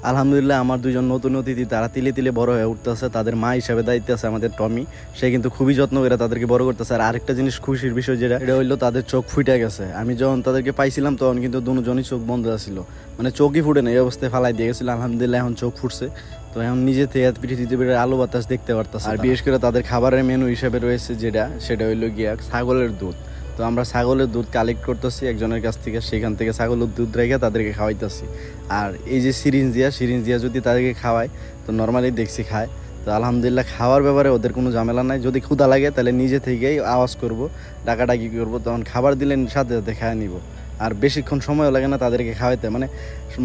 আলহামদুলিল্লাহ আমার দুইজন নতুন অতিথি তারা তিলে তিলে বড় হয়ে উঠতেছে। তাদের মা হিসাবে দায়িত্ব আছে আমাদের টমি, সে কিন্তু খুবই যত্ন করে তাদেরকে বড় করতেছে। আর আরেকটা জিনিস খুশির বিষয় যেটা হইলো তাদের চোখ ফুটে গেছে। আমি যখন তাদেরকে পাইছিলাম তখন কিন্তু দুজনই চোখ বন্ধ ছিল, মানে চোখই ফুটে না, এই অবস্থায় ফালাই দিয়ে গেছিল। আলহামদুলিল্লাহ এখন চোখ ফুটছে, তো এখন নিজে থেকে পৃথিবীর আলো বাতাস দেখতে পারতেছে। আর বিশেষ করে তাদের খাবারের মেনু হিসেবে রয়েছে সেটা হইলো গিয়া ছাগলের দুধ। তো আমরা ছাগলের দুধ কালেক্ট করতেছি একজনের কাছ থেকে, সেখান থেকে ছাগলের দুধ রেখে তাদেরকে খাওয়াইতেছি। আর এই যে সিরিঞ্জ দিয়া যদি তাদেরকে খাওয়াই তো নর্মালি দেখছি খায়। তো আলহামদুলিল্লাহ খাওয়ার ব্যাপারে ওদের কোনো ঝামেলা নাই। যদি ক্ষুধা লাগে তাহলে নিজে থেকেই আওয়াজ করবো, ডাকাডাকি করবো, তখন খাবার দিলে সাথে সাথে খায় নিব। আর বেশিক্ষণ সময়ও লাগে না তাদেরকে খাওয়াইতে।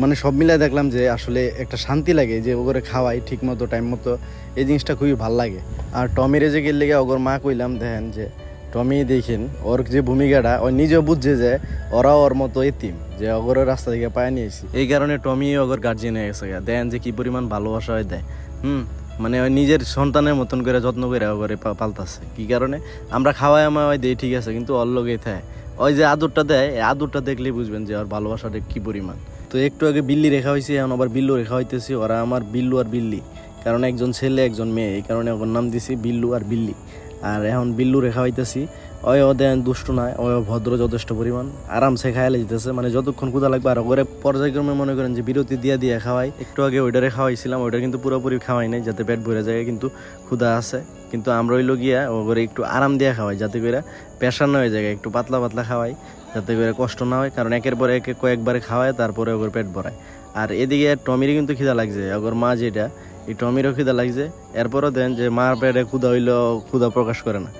মানে সব মিলাই দেখলাম যে আসলে একটা শান্তি লাগে যে ওগরে খাওয়াই ঠিক মতো টাইম মতো, এই জিনিসটা খুবই ভালো লাগে। আর টমিরে যে গেলে ওগর মা কইলাম দেখেন যে টমি দেখেন ওর যে ভূমিকাটা ও নিজেও বুঝছে যে ওরাও ওর মতো এতিম, যে অগরের রাস্তা থেকে পায়ে নিয়েছি। এই কারণে টমি অগর গার্জিয়ান হয়ে গেছে, দেন যে কি পরিমাণ ভালোবাসা হয় দেয়। মানে ওই নিজের সন্তানের মতন করে যত্ন করে অগরে পালতাছে। কি কারণে আমরা খাওয়াই আমায় দেই ঠিক আছে, কিন্তু ওর লোকেই থাকে ওই যে আদরটা দেয়, এই আদরটা দেখলেই বুঝবেন যে ওর ভালোবাসাটা কি পরিমাণ। তো একটু আগে বিল্লি রেখা হয়েছে, এখন আবার বিল্লু রেখা হইতেছি। ওরা আমার বিল্লু আর বিল্লি, কারণ একজন ছেলে একজন মেয়ে, এই কারণে ওর নাম দিছি বিল্লু আর বিল্লি। আর এখন বিল্লু রেখা হইতেছি। ও দেন দুষ্ট নয়, ও ভদ্র যথেষ্ট পরিমাণ, আরামসে খাইলে যেতেছে, মানে যতক্ষণ ক্ষুধা লাগবে। আর ওরে পর্যায়ক্রমে মনে করেন যে বিরতি দিয়ে খাওয়াই। একটু আগে ওইটারে খাওয়াইছিলাম, ওইটা কিন্তু পুরোপুরি খাওয়াই নাই যাতে পেট ভরে যায়, কিন্তু ক্ষুধা আছে। কিন্তু আমরা হইলো গিয়া ওরে একটু আরাম দিয়ে খাওয়াই যাতে করে প্রেশার না হয়ে যায়, একটু পাতলা পাতলা খাওয়াই যাতে করে কষ্ট না হয়। কারণ একের পর এক কয়েকবারে খাওয়ায় তারপরে ওর পেট ভরায়। আর এদিকে টমির কিন্তু খিদা লাগছে, ওর মা যেটা এই টমিরও খিদা লাগছে। এরপরও দেন যে মার পেটে ক্ষুধা হইলেও ক্ষুধা প্রকাশ করে না,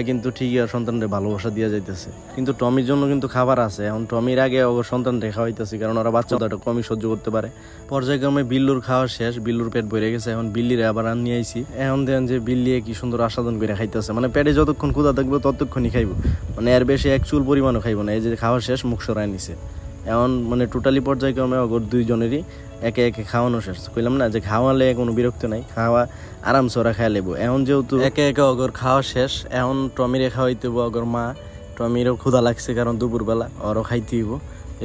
কিন্তু ঠিকই আর সন্তানদের ভালোবাসা দিয়ে যাইতেছে। কিন্তু টমির জন্য কিন্তু খাবার আছে। এখন টমির আগে ওর সন্তান রেখা হইতেছে, কারণ ওরা বাচ্চাটা একটু কমই সহ্য করতে পারে। পর্যায়ক্রমে বিল্লুর খাওয়া শেষ, বিল্লুর পেট ভরে গেছে। এখন বিল্লিরে আবার নিয়ে আইছি। এখন দেন যে বিল্লি কি সুন্দর আস্বাদন করে খাইতেছে, মানে পেটে যতক্ষণ ক্ষুধা থাকবে ততক্ষণই খাইব, মানে এর বেশি এক চুল পরিমাণও খাইব না। এই যে খাওয়া শেষ, মুখ সরাই নিছে। এখন মানে টোটালি পর্যায়ক্রমে ওর দুইজনেরই একে একে খাওয়ানো শেষ। কইলাম না যে খাওয়ালে কোনো বিরক্ত নাই, খাওয়া আরামসে ওরা খাই লেবো। এখন যেহেতু একে একে অগর খাওয়া শেষ, এখন টমিরে খাওয়াইতে হইব অগর মা। টমিরও ক্ষুধা লাগছে কারণ দুপুরবেলা ওরও খাইতে হইব,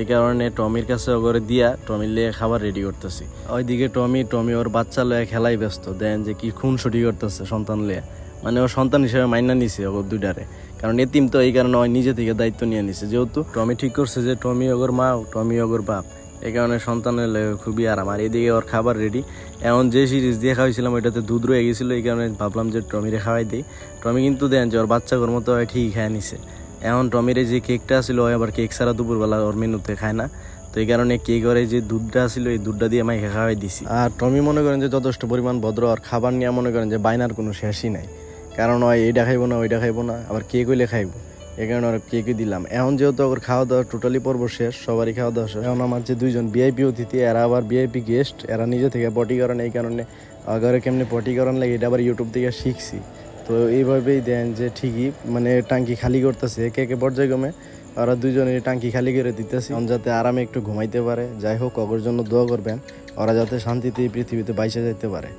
এই কারণে টমির কাছে অগরে দিয়া টমির লিয়ে খাবার রেডি করতেছি। ওইদিকে টমি ওর বাচ্চা লয়ে খেলাই ব্যস্ত। দেন যে কি খুনসুটি করতেছে সন্তান লিয়ে, মানে ওর সন্তান হিসেবে মাইনা নিছে ওর দুইটারে, কারণ এতিম তো, এই কারণে ওই নিজে থেকে দায়িত্ব নিয়ে নিছে। যেহেতু টমি ঠিক করছে যে টমি অগর মা, টমি অগর বাপ, এই কারণে সন্তানের খুবই আরাম। আর এদিকে ওর খাবার রেডি। এখন যে সিরিজ দিয়ে খাওয়াইছিলাম ওইটাতে দুধ রয়ে গেছিলো, এই কারণে ভাবলাম যে টমিরে খাওয়াই দিই। টমি কিন্তু দেন যে ওর বাচ্চাগুলোর মতো ঠিকই খায় নিছে। এখন টমিরে যে কেকটা ছিল ওই আবার কেক ছাড়া দুপুরবেলা ওর মেনুতে খায় না, তো এই কারণে কেকের যে দুধটা ছিল এই দুধটা দিয়ে মাইকে খাওয়াই দিছি। আর টমি মনে করেন যে যথেষ্ট পরিমাণ ভদ্র, আর খাবার নিয়ে মনে করেন যে বাইনার কোনো শেষই নাই, কারণ ওই এইটা খাইবো না ওইটা খাইবো না, আবার কেক হইলে খাইবো, এই কারণে ওরা কেকই দিলাম। এখন যেহেতু ওর খাওয়া দাওয়া টোটালি পর্ব শেষ, সবারই খাওয়া দাওয়া শেষ। এখন আমার যে দুইজন ভিআইপি অতিথি, এরা আবার ভিআইপি গেস্ট, এরা নিজে থেকে পটি করেন, এই কারণে আগে কেমনি পটি করান লাগে এটা আবার ইউটিউব থেকে শিখছি। তো এইভাবেই দেন যে ঠিকই মানে টাঙ্কি খালি করতেছে একে একে পর্যায়ক্রমে। ওরা দুইজনের টাঙ্কি খালি করে দিতেছে যাতে আরামে একটু ঘুমাইতে পারে। যাই হোক, ওর জন্য দোয়া করবেন, ওরা যাতে শান্তিতে এই পৃথিবীতে বাইসে যেতে পারে।